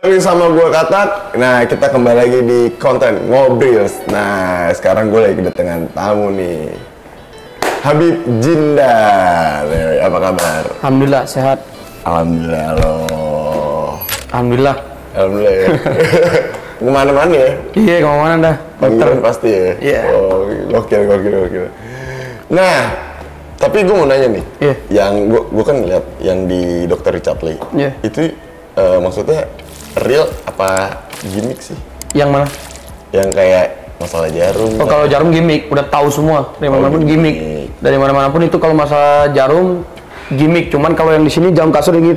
Ini sama gue Katak. Nah, kita kembali lagi di konten Ngobrils. Nah, sekarang gue lagi kedatangan tamu nih, Habib Jindan. Apa kabar? Alhamdulillah sehat. Alhamdulillah lo. Alhamdulillah. Alhamdulillah ya. Kemana-mana ya? Iya, kemana-mana dah. Panggilan pasti ya? Iya. Oh, gokil. Nah, tapi gue mau nanya nih. Iya. Yang gue kan ngeliat yang di Dr. Richard Lee. Iya. Itu maksudnya real apa gimmick sih? Yang mana? Yang kayak masalah jarum. Oh, kalau jarum gimmick, udah tahu semua. Dari mana pun gimmick. Dari mana pun itu kalau masalah jarum gimmick. Cuman kalau yang di sini jarum kasur ini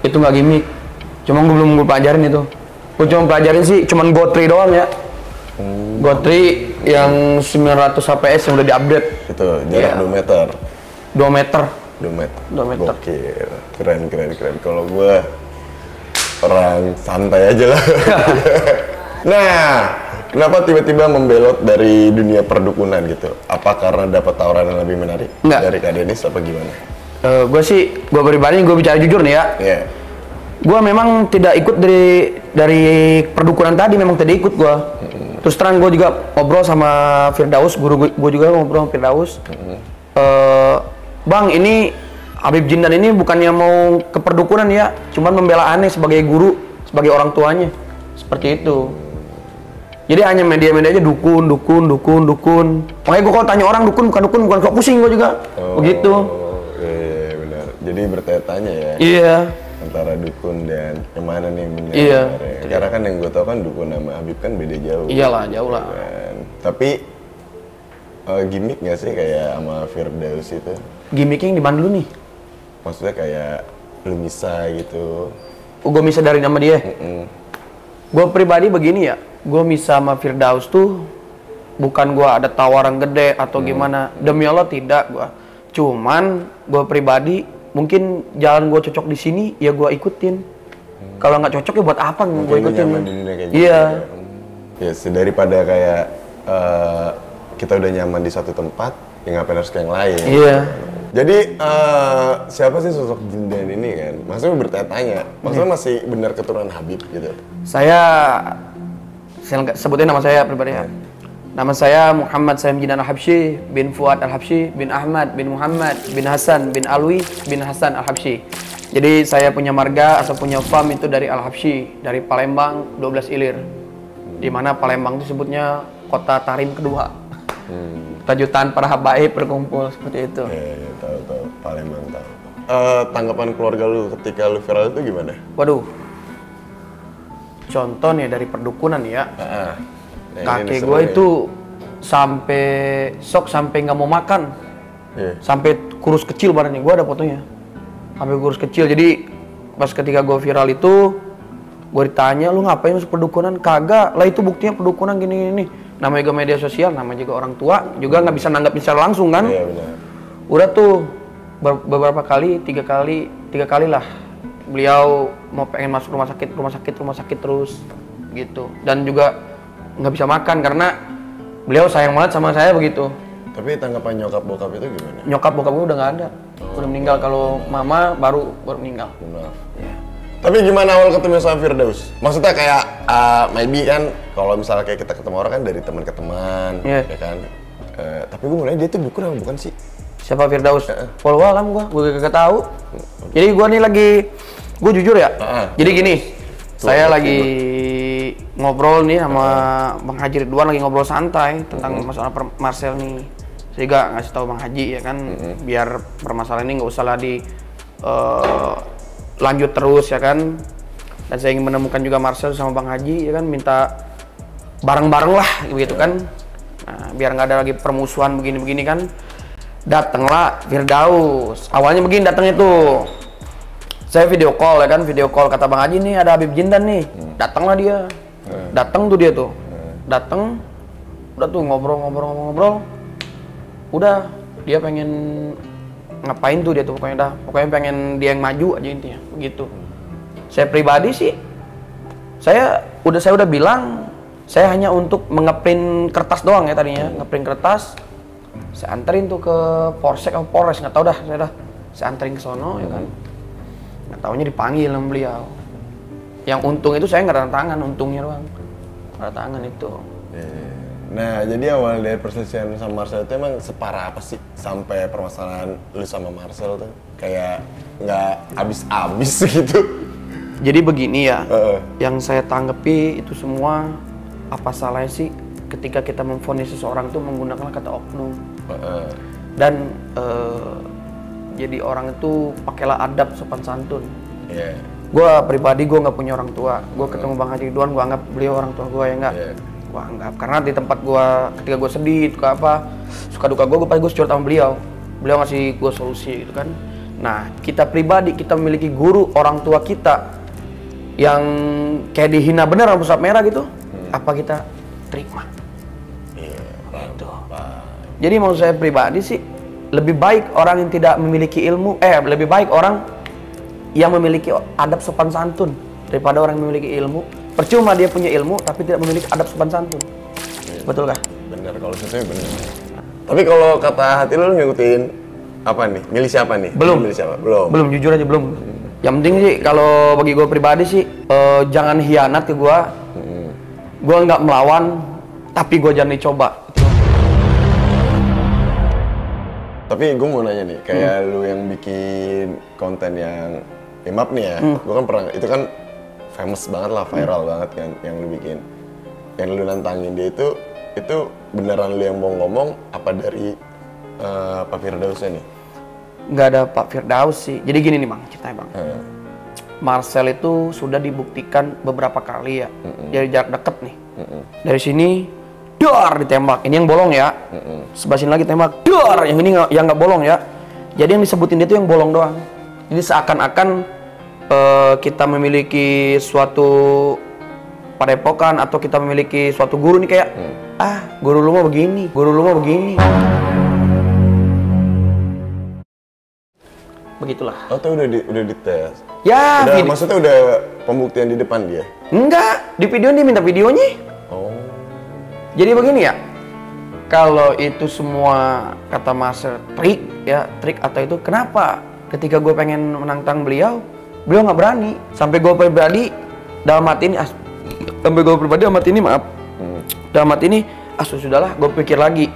itu nggak gimmick. Cuma gue belum pelajarin itu. Gue cuma pelajarin sih, cuman GoTri doang ya. GoTri yang 900 HPS yang udah diupdate. Itu jarak 2 meter. 2 meter. 2 meter. 2 meter. Gokil. Keren. Kalau gue orang santai aja lah. Nah, kenapa tiba-tiba membelot dari dunia perdukunan gitu? Apa karena dapat tawaran yang lebih menarik? Enggak. Dari Kak Denis apa gimana? Gue pribadi, gue bicara jujur nih ya. Iya. Gue memang tidak ikut dari perdukunan tadi, memang tidak ikut gue. Terus terang gue juga ngobrol sama Firdaus, guru gue juga ngobrol sama Firdaus. Bang, ini Habib Jindan ini bukannya mau ke perdukunan ya, cuman membela aneh sebagai guru, sebagai orang tuanya. Seperti itu. Jadi hanya media-media aja dukun. Makanya gue kalau tanya orang dukun, bukan sok pusing gue juga. Begitu. Iya, benar. Jadi bertanya-tanya ya. Iya. Antara dukun dan yang mana nih yang benar. Iya. Karena kan yang gue tau kan dukun sama Habib kan beda jauh. Iyalah, jauh lah. Kan. Tapi gimmick nggak sih kayak sama Firdaus itu? Gimmicknya di mana dulu nih? Maksudnya kayak lu bisa gitu. Gue bisa dari nama dia. Gue pribadi begini ya, gue bisa sama Firdaus tuh bukan gue ada tawaran gede atau gimana. Demi Allah tidak gue. Cuman gue pribadi mungkin jalan gue cocok di sini ya gue ikutin. Kalau nggak cocok ya buat apa gue ikutin? Nyaman di dunia kayak iya. Gitu. Ya daripada kayak kita udah nyaman di satu tempat, ya ngapain harus ke yang lain. Iya. Jadi siapa sih sosok Jindan ini kan? Maksudnya bertanya-tanya, maksudnya masih benar keturunan Habib gitu? Saya sebutin nama saya pribadi ya. Nama saya Muhammad Saim Jindan Al-Habsyi bin Fuad Al-Habsyi bin Ahmad bin Muhammad bin Hasan bin Alwi bin Hasan Al-Habsyi. Jadi saya punya marga atau punya farm itu dari Al-Habsyi, dari Palembang 12 Ilir. Di mana Palembang itu sebutnya kota Tarim kedua. Jutaan para habaib berkumpul seperti itu. Iya, tahu Palembang tahu. Tanggapan keluarga lu ketika lu viral itu gimana? Waduh. Contoh nih dari perdukunan ya. Kakek gue itu sampai shock, sampai nggak mau makan. Sampai kurus kecil badannya, gue ada fotonya. Sampai kurus kecil. Jadi pas ketika gue viral itu, gue ditanya, lu ngapain masuk perdukunan? Kagak, lah itu buktinya perdukunan gini. Namanya juga media sosial, namanya juga orang tua, juga nggak bisa nanggapin secara langsung kan? Iya benar. Udah tuh beberapa kali, tiga kali lah beliau mau pengen masuk rumah sakit terus gitu. Dan juga nggak bisa makan karena beliau sayang banget sama saya begitu. Tapi tanggapan nyokap bokap itu gimana? Nyokap bokap gue udah nggak ada, udah meninggal. Kalau mama baru meninggal. Maaf. Tapi gimana awal ketemu sama Firdaus? Maksudnya kayak maybe kan kalau misalnya kayak kita ketemu orang kan dari teman ke teman, ya kan. Tapi gue mau nanya dia tuh dukun apa bukan sih? Siapa Firdaus? Walau alam gue kagak tahu. Jadi gue nih lagi, gue jujur ya. Jadi gini, saya lagi ngobrol nih sama Bang Haji Ridwan, lagi ngobrol santai tentang masalah Marcel nih. Saya juga ngasih tahu Bang Haji ya kan, biar permasalahan ini nggak usah lah di lanjut terus ya kan. Dan saya ingin menemukan juga Marcel sama Bang Haji ya kan, minta bareng-bareng lah begitu kan. Nah, biar nggak ada lagi permusuhan begini-begini kan. Datanglah Firdaus. Awalnya begini datangnya tuh. Saya video call ya kan, video call kata Bang Haji nih ada Habib Jindan nih. Datanglah dia. Datang tuh dia tuh. Datang udah tuh ngobrol. Udah dia pengen ngapain tuh dia tuh pokoknya pengen dia yang maju aja intinya begitu. Saya pribadi sih saya udah bilang saya hanya untuk ngeprint kertas doang ya tadinya, ngeprint kertas saya anterin tuh ke Polsek atau Polres nggak tahu dah, saya anterin ke sono ya kan. Nggak taunya dipanggil sama beliau. Yang untung itu saya nggak tanda tangan, untungnya doang. Tanda tangan itu. Nah, jadi awal dari perselisihan sama Marcel itu emang separah apa sih sampai permasalahan lu sama Marcel tuh kayak nggak habis-habis gitu? Jadi begini ya, yang saya tanggapi itu semua apa salahnya sih ketika kita memvonis seseorang tuh menggunakan kata oknum. Dan jadi orang itu pakailah adab sopan santun. Gue pribadi gue nggak punya orang tua. Gue ketemu Bang Haji Ridwan, gue anggap beliau orang tua gue ya nggak. Gue anggap karena di tempat gue ketika gue sedih, suka duka gue pasti gue curhat sama beliau. Beliau ngasih gue solusi gitu kan. Nah kita pribadi kita memiliki guru orang tua kita yang kayak dihina bener sama pusat merah gitu, apa kita terima? Gitu. Jadi mau saya pribadi sih lebih baik orang yang tidak memiliki ilmu, lebih baik orang yang memiliki adab sopan santun daripada orang yang memiliki ilmu. Percuma dia punya ilmu tapi tidak memiliki adab sopan santun. Betul kah? Bener, kalau itu bener. Tapi kalau kata hati lu ngikutin apa nih? Milih siapa nih? Belum. Milih siapa? Belum. Belum, jujur aja belum. Yang penting sih kalau bagi gue pribadi sih jangan hianat ke gue. Gue nggak melawan, tapi gue jangan dicoba. Tapi gue mau nanya nih, kayak lu yang bikin konten yang Imap nih ya, gue kan pernah, itu kan famous banget lah, viral banget kan yang lu bikin. Yang lu nantangin dia itu beneran lu yang mau ngomong apa dari Pak Firdausnya nih? Nggak ada Pak Firdaus sih. Jadi gini nih Bang, ceritanya Bang. Marcel itu sudah dibuktikan beberapa kali ya, dari jarak deket nih. Dari sini, dar ditembak. Ini yang bolong ya. Sebelah sini lagi tembak, dar. Yang ini yang nggak bolong ya. Jadi yang disebutin dia itu yang bolong doang. Jadi seakan-akan kita memiliki suatu padepokan atau kita memiliki suatu guru nih kayak guru lu mah begini, guru lu mah begini. Begitulah. Oh tuh udah dites. Ya, maksudnya udah pembuktian di depan dia? Enggak, di video dia minta videonya. Oh. Jadi begini ya. Kalau itu semua kata Master trik atau itu kenapa ketika gue pengen menantang beliau nggak berani. Sampai gue pribadi dalam hati ini dalam hati ini sudahlah, gue pikir lagi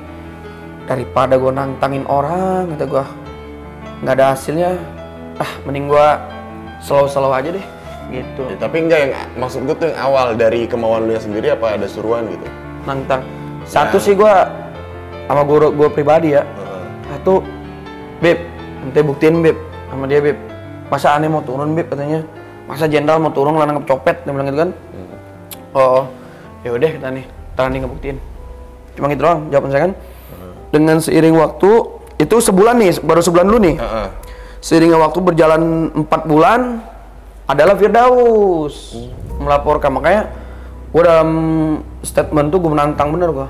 daripada gue nantangin orang kata gue nggak ada hasilnya, mending gue slow aja deh gitu. Ya, tapi enggak, yang maksud gue tuh yang awal dari kemauan lu sendiri apa ada suruhan gitu? Nantang satu sih gue sama guru gue pribadi ya. Satu, Beb, nanti buktiin Beb sama dia Beb. Masa aneh mau turun Beb katanya, masa jenderal mau turun lah nangkep copet, dia bilang gitu kan. Oh ya udah kita nih, nanti ngebuktiin. Cuma gitu doang jawaban saya kan. Dengan seiring waktu itu sebulan nih, baru sebulan dulu nih. Seiring waktu berjalan 4 bulan adalah Firdaus melaporkan. Makanya gue dalam statement tuh gue menantang bener gue.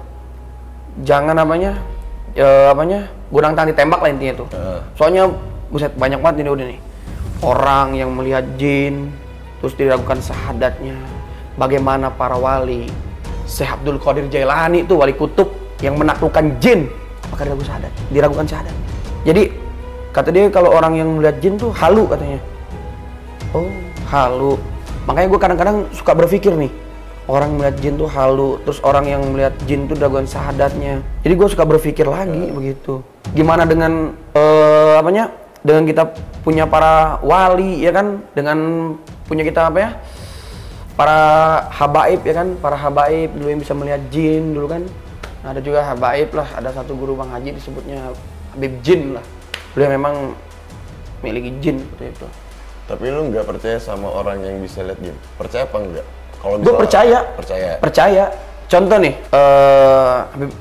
Jangan gue nantang ditembak lah intinya tuh. Soalnya buset banyak banget ini udah nih. Orang yang melihat jin terus diragukan syahadatnya. Bagaimana para wali, Syekh Abdul Qadir Jailani itu wali kutub yang menaklukkan jin, maka diragukan syahadat. Jadi kata dia kalau orang yang melihat jin tuh halu katanya. Oh halu. Makanya gue kadang-kadang suka berpikir nih, orang melihat jin tuh halu, terus orang yang melihat jin tuh diragukan syahadatnya. Jadi gue suka berpikir lagi begitu. Gimana dengan dengan kita punya para wali ya kan, dengan punya kita para habaib ya kan, para habaib dulu yang bisa melihat jin dulu kan. Nah, ada juga habaib lah, ada satu guru Bang Haji disebutnya Habib Jin lah. Beliau memang memiliki jin seperti itu. Tapi lu nggak percaya sama orang yang bisa lihat jin? Percaya apa enggak? Kalau gue percaya. Percaya. Contoh nih,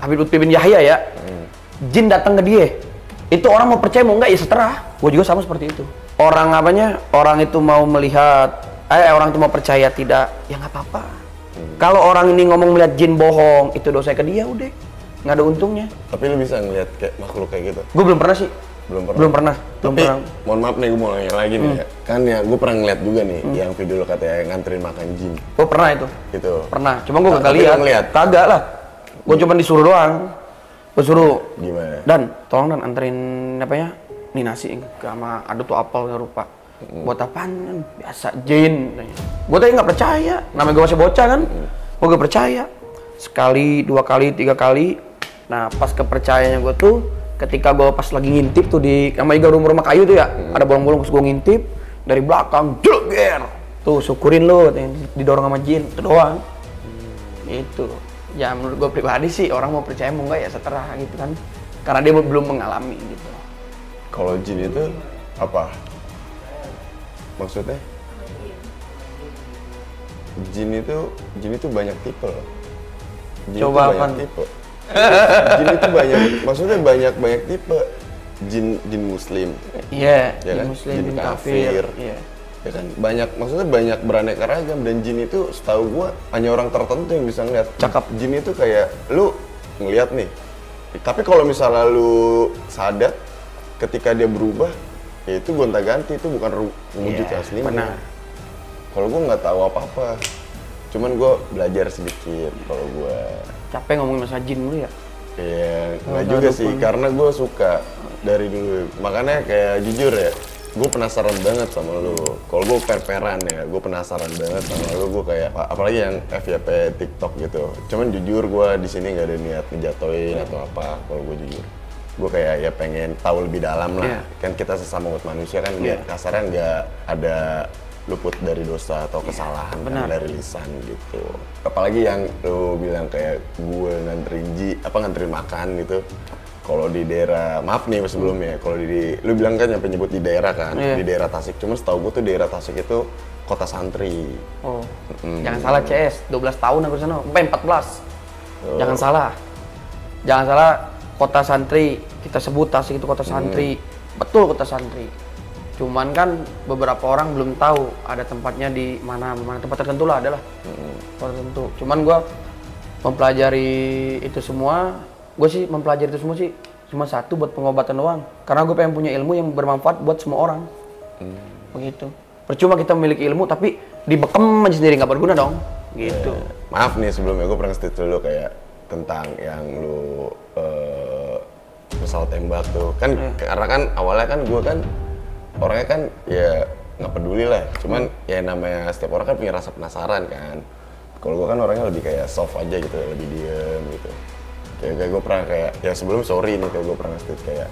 Habib Lutfi bin Yahya ya, jin datang ke dia. Itu orang mau percaya mau enggak ya seterah. Gue juga sama seperti itu. Orang orang itu mau melihat, orang itu mau percaya tidak, ya nggak apa-apa. Kalau orang ini ngomong melihat jin bohong, itu dosa ke dia udah, nggak ada untungnya. Tapi lu bisa ngelihat kayak makhluk kayak gitu? Gue belum pernah sih. Belum pernah. Tapi mohon maaf nih, gue mau nanya lagi nih ya. Kan ya gue pernah ngeliat juga nih yang video lo katanya nganterin makan jin. Gue pernah itu. Gitu. Pernah. Cuma gue kagak lihat. Kagak lah. Gue cuma disuruh doang. Gue suruh. Gimana? Dan tolong dan anterin nih nasi sama ada tuh apel nggak lupa. Buat apaan? Biasa jin. Gue tadi nggak percaya. Namanya gue masih bocah kan. Gue gak percaya. Sekali, 2 kali, 3 kali. Nah pas kepercayaannya gue tuh, ketika gue pas lagi ngintip tuh di namanya juga rumah kayu tuh ya, ada bolong-bolong, terus gue ngintip dari belakang, jeger. Tuh syukurin lo, didorong sama jin, itu doang. Itu. Ya menurut gue pribadi sih, orang mau percaya mau nggak ya seterah gitu kan. Karena dia belum mengalami gitu. Kalau jin itu apa? Maksudnya? Jin itu banyak tipe loh. Jin Coba itu banyak tipe. Jin itu maksudnya banyak tipe. Jin muslim. Iya, Ya jin kan? muslim, Jin jin kafir. kafir. Iya. Ya kan maksudnya banyak beraneka ragam, dan jin itu setahu gua hanya orang tertentu yang bisa ngeliat. Cakep. Jin itu kayak lu ngeliat nih. Tapi kalau misalnya lu sadar ketika dia berubah, ya itu gonta-ganti, itu bukan wujud aslinya. Benar. Kalau gue nggak tahu apa-apa, cuman gue belajar sedikit. Kalau gue Capek ngomongin masalah jin dulu ya. iya nggak juga sih, karena gue suka dari dulu. Makanya kayak jujur ya, gue penasaran banget sama lu. Kalau gue per-peran ya, gue penasaran banget sama lu. Gue kayak apalagi yang FYP TikTok gitu. Cuman jujur gue di sini nggak ada niat ngejatoin atau apa. Kalau gue jujur, gue kayak ya pengen tahu lebih dalam lah. Kan kita sesama umat manusia kan, kasarnya nggak ada luput dari dosa atau kesalahan kan, dari lisan gitu. Apalagi yang lu bilang kayak gue nganterin makan gitu. Kalau di daerah, maaf nih sebelumnya, kalau lu bilang kan nyampe nyebut di daerah kan, di daerah Tasik. Cuman setahu gue tuh daerah Tasik itu kota santri. Oh, jangan salah CS, 12 tahun aku sana, sampai 14. Jangan salah, kota santri, kita sebut Tasik itu kota santri. Betul kota santri. Cuman kan beberapa orang belum tahu ada tempatnya di mana tempat tertentu lah adalah tempat tertentu. Cuman gue mempelajari itu semua, cuma satu buat pengobatan doang. Karena gue pengen punya ilmu yang bermanfaat buat semua orang. Begitu. Percuma kita memiliki ilmu tapi dibekem aja sendiri, nggak berguna dong. Gitu. Maaf nih sebelumnya, gue pernah nge-tweet dulu kayak tentang yang lu pesawat tembak tuh. Kan karena kan awalnya kan gue kan orangnya kan ya nggak peduli lah, cuman ya namanya setiap orang kan punya rasa penasaran kan. Kalau gue kan orangnya lebih kayak soft aja gitu, lebih diem gitu. Kayak gue pernah kayak, ya sebelum sorry nih, kayak gue pernah nge-tweet kayak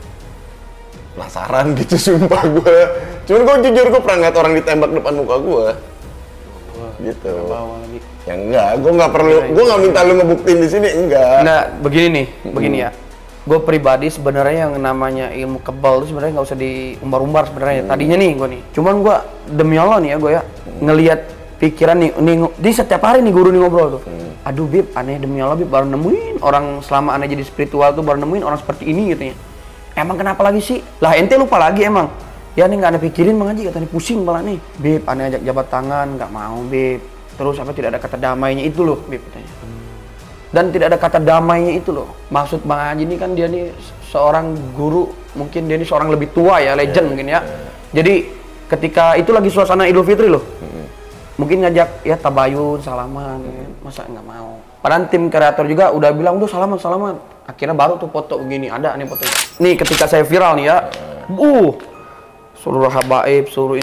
penasaran gitu sumpah gue. Cuman gue jujur, gue pernah ngeliat orang ditembak depan muka gue. Gitu. Ya enggak, gue nggak perlu, gue nggak minta lu ngebuktiin di sini, enggak. Nah, begini ya. Gue pribadi sebenarnya yang namanya ilmu kebal itu sebenarnya nggak usah diumbar-umbar sebenarnya. Tadinya nih gue nih, cuman gue demi Allah nih ya gue ya ngelihat pikiran nih di setiap hari nih guru nih ngobrol tuh. Aduh Bib, aneh demi Allah Bib, baru nemuin orang selama aneh jadi spiritual tuh baru nemuin orang seperti ini gitu ya. Emang kenapa lagi sih? Lah ente lupa lagi emang. Ya nih nggak aneh pikirin Bang Haji, katanya pusing malah nih. Bib, aneh ajak jabat tangan, nggak mau Bib. Terus apa tidak ada kata damainya itu loh Bib katanya. Dan tidak ada kata damainya itu loh. Maksud Bang Haji ini kan dia nih seorang guru, mungkin dia ini seorang lebih tua ya, legend mungkin ya. Jadi ketika itu lagi suasana Idul Fitri loh. Mungkin ngajak ya tabayun, salaman, masa nggak mau. Padahal tim kreator juga udah bilang udah salaman. Akhirnya baru tuh foto begini, ada nih fotonya. Nih ketika saya viral nih ya, seluruh habaib, seluruh